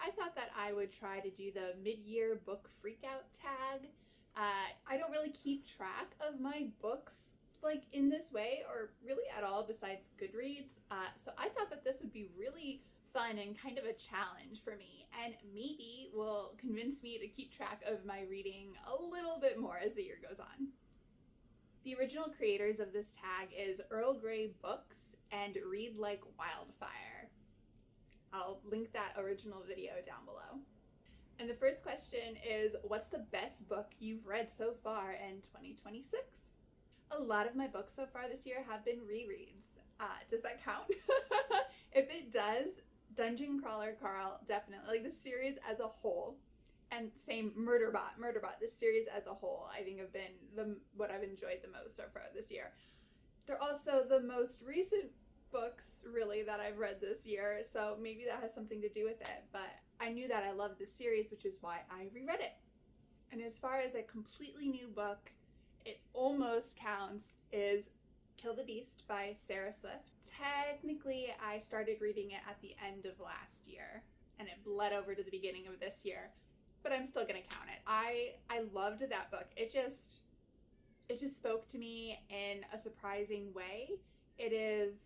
I thought that I would try to do the mid-year book freakout tag. I don't really keep track of my books like in this way or really at all besides Goodreads. So I thought that this would be really fun and kind of a challenge for me, and maybe will convince me to keep track of my reading a little bit more as the year goes on. The original creators of this tag is Earl Grey Books and Read Like Wildfire. I'll link that original video down below. And the first question is, what's the best book you've read so far in 2026? A lot of my books so far this year have been rereads. Does that count? If it does, Dungeon Crawler Carl, definitely. Like the series as a whole. And same Murderbot, this series as a whole, I think have been what I've enjoyed the most so far this year. They're also the most recent books, really, that I've read this year, so maybe that has something to do with it, but I knew that I loved this series, which is why I reread it. And as far as a completely new book, it almost counts, is Kill the Beast by Sarah Swift. Technically, I started reading it at the end of last year, and it bled over to the beginning of this year, but I'm still gonna count it. I loved that book. It just spoke to me in a surprising way. It is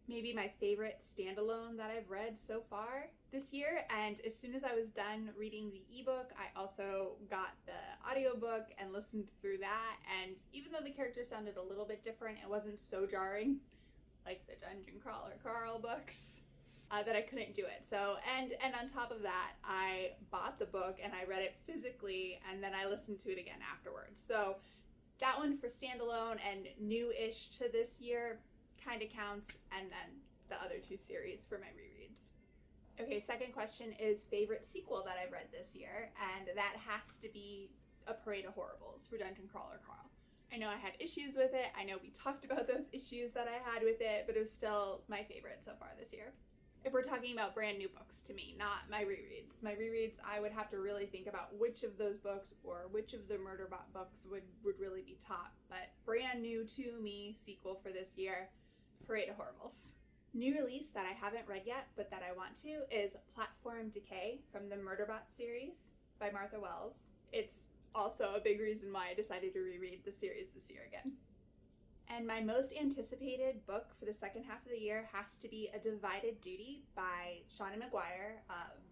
maybe my favorite standalone that I've read so far this year, and as soon as I was done reading the ebook, I also got the audiobook and listened through that, and even though the character sounded a little bit different, it wasn't so jarring like the Dungeon Crawler Carl books. That I couldn't do it. So, and on top of that, I bought the book and I read it physically, and then I listened to it again afterwards. So that one for standalone and new-ish to this year kind of counts, and then the other two series for my rereads. Okay, second question is favorite sequel that I've read this year, and that has to be A Parade of Horribles for Dungeon Crawler Carl. I know I had issues with it. I know we talked about those issues that I had with it, but it was still my favorite so far this year. If we're talking about brand new books to me, not my rereads. My rereads, I would have to really think about which of those books or which of the Murderbot books would really be top. But brand new to me sequel for this year, Parade of Horribles. New release that I haven't read yet, but that I want to, is Platform Decay from the Murderbot series by Martha Wells. It's also a big reason why I decided to reread the series this year again. And my most anticipated book for the second half of the year has to be A Divided Duty by Shauna McGuire,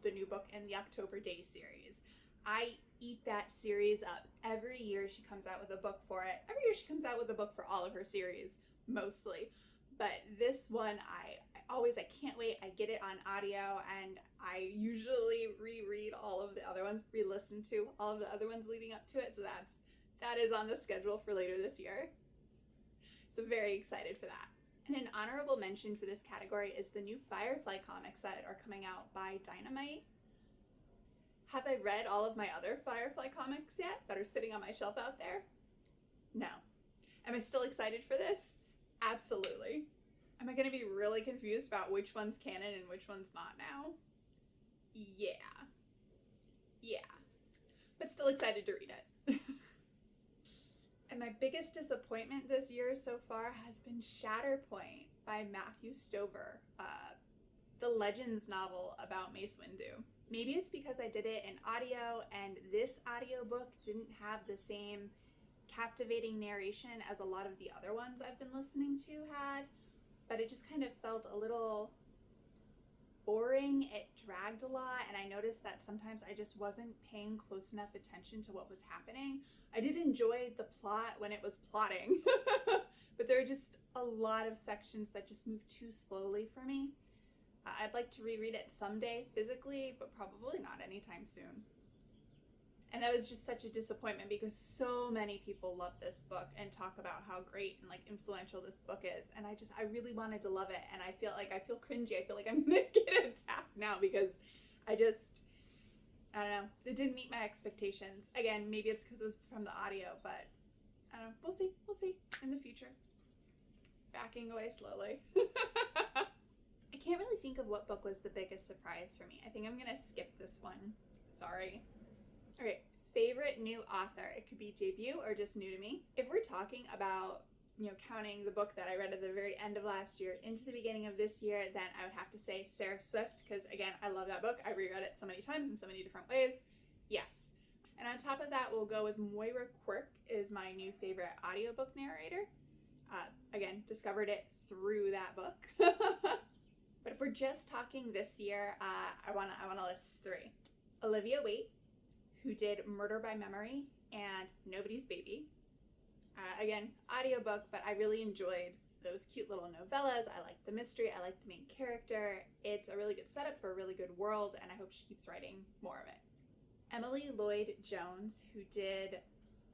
the new book in the October Day series. I eat that series up. Every year she comes out with a book for it. Every year she comes out with a book for all of her series, mostly. But this one, I can't wait. I get it on audio, and I usually reread all of the other ones, re-listen to all of the other ones leading up to it. So that is on the schedule for later this year. So very excited for that. And an honorable mention for this category is the new Firefly comics that are coming out by Dynamite. Have I read all of my other Firefly comics yet that are sitting on my shelf out there? No. Am I still excited for this? Absolutely. Am I going to be really confused about which one's canon and which one's not now? Yeah. But still excited to read it. And my biggest disappointment this year so far has been Shatterpoint by Matthew Stover, the Legends novel about Mace Windu. Maybe it's because I did it in audio, and this audiobook didn't have the same captivating narration as a lot of the other ones I've been listening to had, but it just kind of felt a little boring. It dragged a lot, and I noticed that sometimes I just wasn't paying close enough attention to what was happening. I did enjoy the plot when it was plotting, but there are just a lot of sections that just move too slowly for me. I'd like to reread it someday physically, but probably not anytime soon. And that was just such a disappointment because so many people love this book and talk about how great and influential this book is. And I really wanted to love it. And I feel cringy. I feel like I'm going to get attacked now because I don't know. It didn't meet my expectations. Again, maybe it's because it was from the audio, but I don't know. We'll see. We'll see in the future. Backing away slowly. I can't really think of what book was the biggest surprise for me. I think I'm going to skip this one. Sorry. Okay, favorite new author. It could be debut or just new to me. If we're talking about counting the book that I read at the very end of last year into the beginning of this year, then I would have to say Sarah Swift, because again, I love that book. I reread it so many times in so many different ways. Yes. And on top of that, we'll go with Moira Quirk is my new favorite audiobook narrator. Again, discovered it through that book. But if we're just talking this year, I wanna list 3. Olivia Waite, who did Murder by Memory and Nobody's Baby. Again, audiobook, but I really enjoyed those cute little novellas. I like the mystery. I like the main character. It's a really good setup for a really good world, and I hope she keeps writing more of it. Emily Lloyd Jones, who did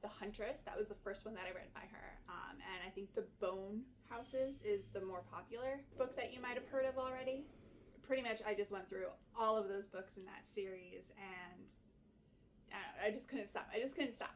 The Huntress. That was the first one that I read by her. And I think The Bone Houses is the more popular book that you might have heard of already. Pretty much I just went through all of those books in that series, and I just couldn't stop.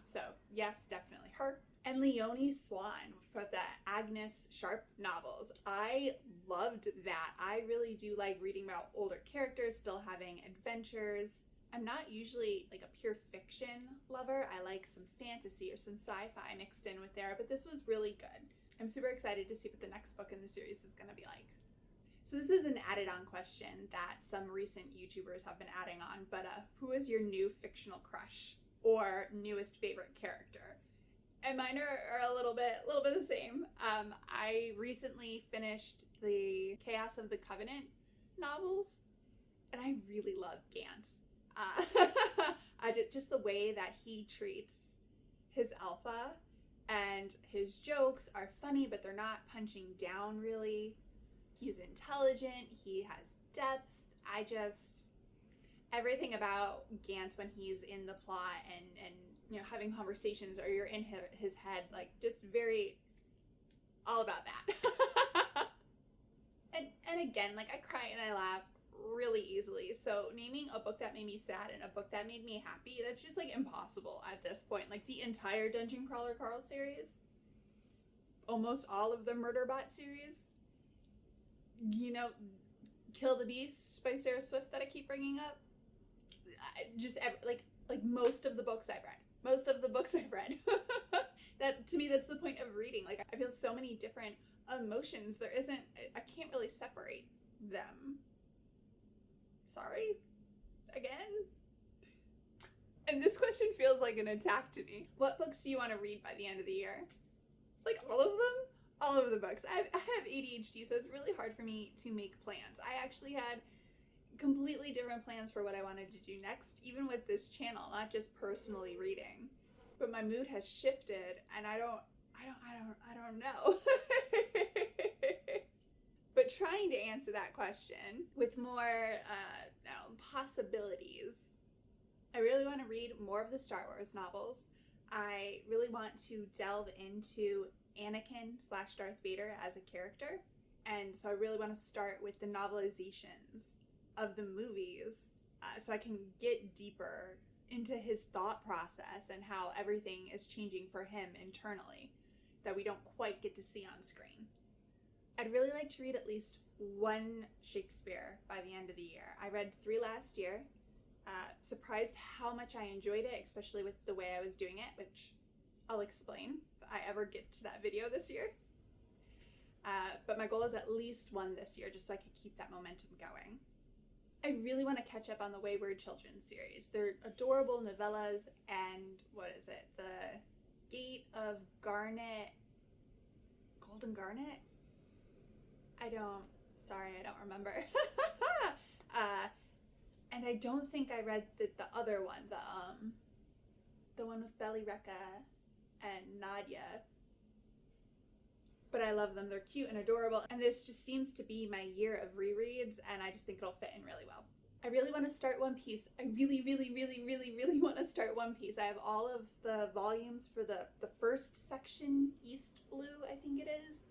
So yes, definitely her. And Leonie Swan for the Agnes Sharp novels. I loved that. I really do like reading about older characters still having adventures. I'm not usually like a pure fiction lover. I like some fantasy or some sci-fi mixed in with there, but this was really good. I'm super excited to see what the next book in the series is going to be like. So this is an added on question that some recent YouTubers have been adding on, but who is your new fictional crush or newest favorite character? And mine are a little bit the same. I recently finished the Chaos of the Covenant novels, and I really love Gant. Just the way that he treats his alpha, and his jokes are funny, but they're not punching down really. He's intelligent, he has depth. Everything about Gant when he's in the plot and having conversations, or you're in his head, like just very all about that. and again, like I cry and I laugh really easily. So naming a book that made me sad and a book that made me happy, that's just like impossible at this point. Like the entire Dungeon Crawler Carl series, almost all of the Murderbot series, Kill the Beast by Sarah Swift that I keep bringing up, like most of the books I've read. That to me, that's the point of reading. Like I feel so many different emotions. I can't really separate them. Sorry, again. And this question feels like an attack to me. What books do you want to read by the end of the year? Like all of them? All of the books. I have ADHD, so it's really hard for me to make plans. I actually had completely different plans for what I wanted to do next, even with this channel, not just personally reading. But my mood has shifted, and I don't know. But trying to answer that question with more possibilities, I really want to read more of the Star Wars novels. I really want to delve into Anakin / Darth Vader as a character. And so I really want to start with the novelizations of the movies so I can get deeper into his thought process and how everything is changing for him internally that we don't quite get to see on screen. I'd really like to read at least one Shakespeare by the end of the year. I read 3 last year. Surprised how much I enjoyed it, especially with the way I was doing it, which I'll explain if I ever get to that video this year. But my goal is at least one this year, just so I could keep that momentum going. I really want to catch up on the Wayward Children series. They're adorable novellas, and what is it? The Gate of Garnet, Golden Garnet? I don't remember. And I don't think I read the other one, the one with Belly Recca and Nadia. But I love them. They're cute and adorable. And this just seems to be my year of rereads, and I just think it'll fit in really well. I really want to start One Piece. I really want to start One Piece. I have all of the volumes for the first section, East Blue, I think it is.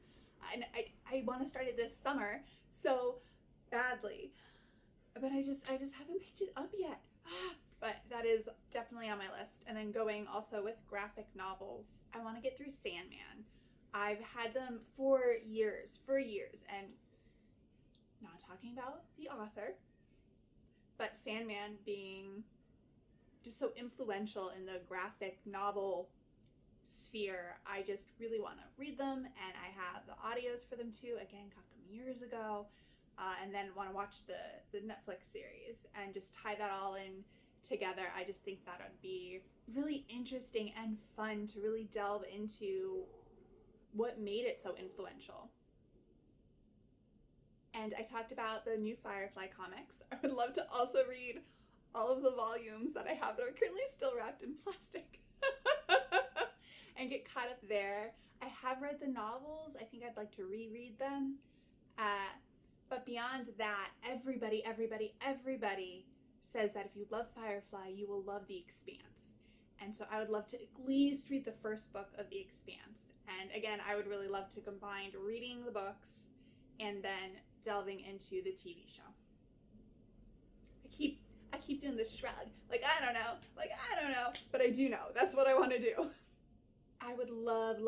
And I want to start it this summer so badly. But I just haven't picked it up yet. But that is definitely on my list. And then going also with graphic novels. I want to get through Sandman. I've had them for years, and not talking about the author, but Sandman being just so influential in the graphic novel sphere. I just really want to read them, and I have the audios for them too. Again, got them years ago, and then want to watch the Netflix series and just tie that all in together. I just think that would be really interesting and fun to really delve into what made it so influential. And I talked about the new Firefly comics. I would love to also read all of the volumes that I have that are currently still wrapped in plastic and get caught up there. I have read the novels. I think I'd like to reread them. But beyond that, everybody says that if you love Firefly, you will love The Expanse. And so I would love to at least read the first book of The Expanse. And again, I would really love to combine reading the books and then delving into the TV show. I keep doing this shrug. Like, I don't know, but I do know. That's what I want to do. I would love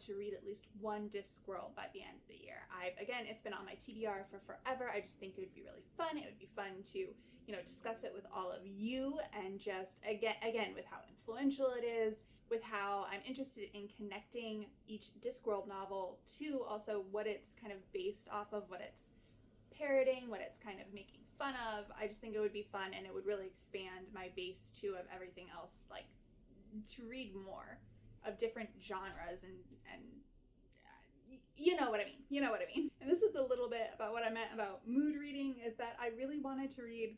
to read at least one Disc World by the end of the year. Again, it's been on my TBR for forever. I just think it would be really fun. It would be fun to, discuss it with all of you, and just again with how influential it is, with how I'm interested in connecting each Discworld novel to also what it's kind of based off of, what it's parroting, what it's kind of making fun of. I just think it would be fun, and it would really expand my base too of everything else, like to read more of different genres and you know what I mean. And this is a little bit about what I meant about mood reading, is that I really wanted to read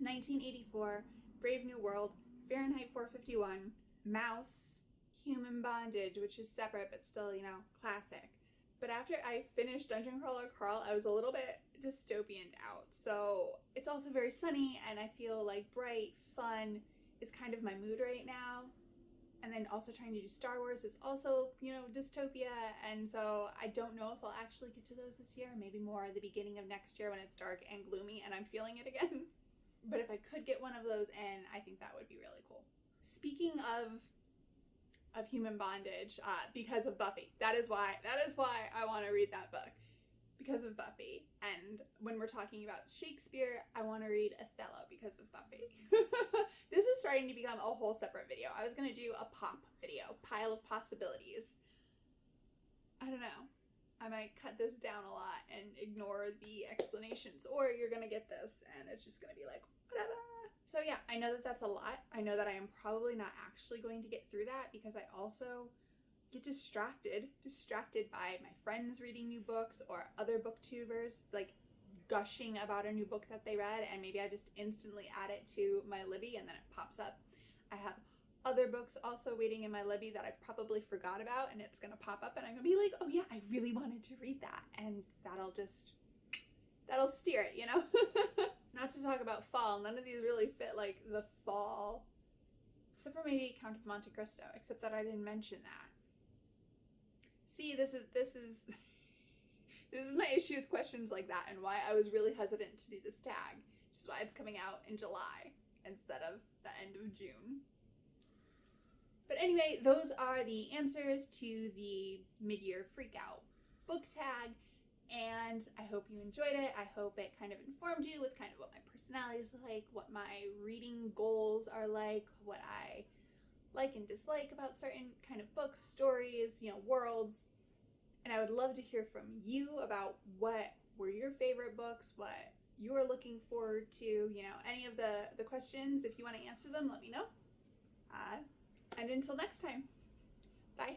1984, Brave New World, Fahrenheit 451, Mouse, Human Bondage, which is separate but still, classic. But after I finished Dungeon Crawler Carl, I was a little bit dystopianed out. So it's also very sunny, and I feel like bright, fun is kind of my mood right now. And then also trying to do Star Wars is also, dystopia. And so I don't know if I'll actually get to those this year. Maybe more at the beginning of next year when it's dark and gloomy and I'm feeling it again. But if I could get one of those in, I think that would be really cool. Speaking of Human Bondage, because of Buffy. That is why I want to read that book. Because of Buffy. And when we're talking about Shakespeare, I want to read Othello because of Buffy. This is starting to become a whole separate video. I was going to do a pop video, pile of possibilities. I don't know. I might cut this down a lot and ignore the explanations, or you're going to get this and it's just going to be like, whatever. So yeah, I know that that's a lot. I know that I am probably not actually going to get through that, because I also get distracted by my friends reading new books or other booktubers like gushing about a new book that they read, and maybe I just instantly add it to my Libby and then it pops up. I have other books also waiting in my Libby that I've probably forgot about, and it's gonna pop up and I'm gonna be like, oh yeah, I really wanted to read that, and that'll steer it, Not to talk about fall, none of these really fit like the fall, except for maybe Count of Monte Cristo, except that I didn't mention that. See, this is my issue with questions like that, and why I was really hesitant to do this tag, which is why it's coming out in July instead of the end of June. But anyway, those are the answers to the mid-year freakout book tag, and I hope you enjoyed it. I hope it kind of informed you with kind of what my personality is like, what my reading goals are like, what I like and dislike about certain kind of books, stories, worlds. And I would love to hear from you about what were your favorite books, what you are looking forward to, any of the questions. If you want to answer them, let me know. And until next time, bye.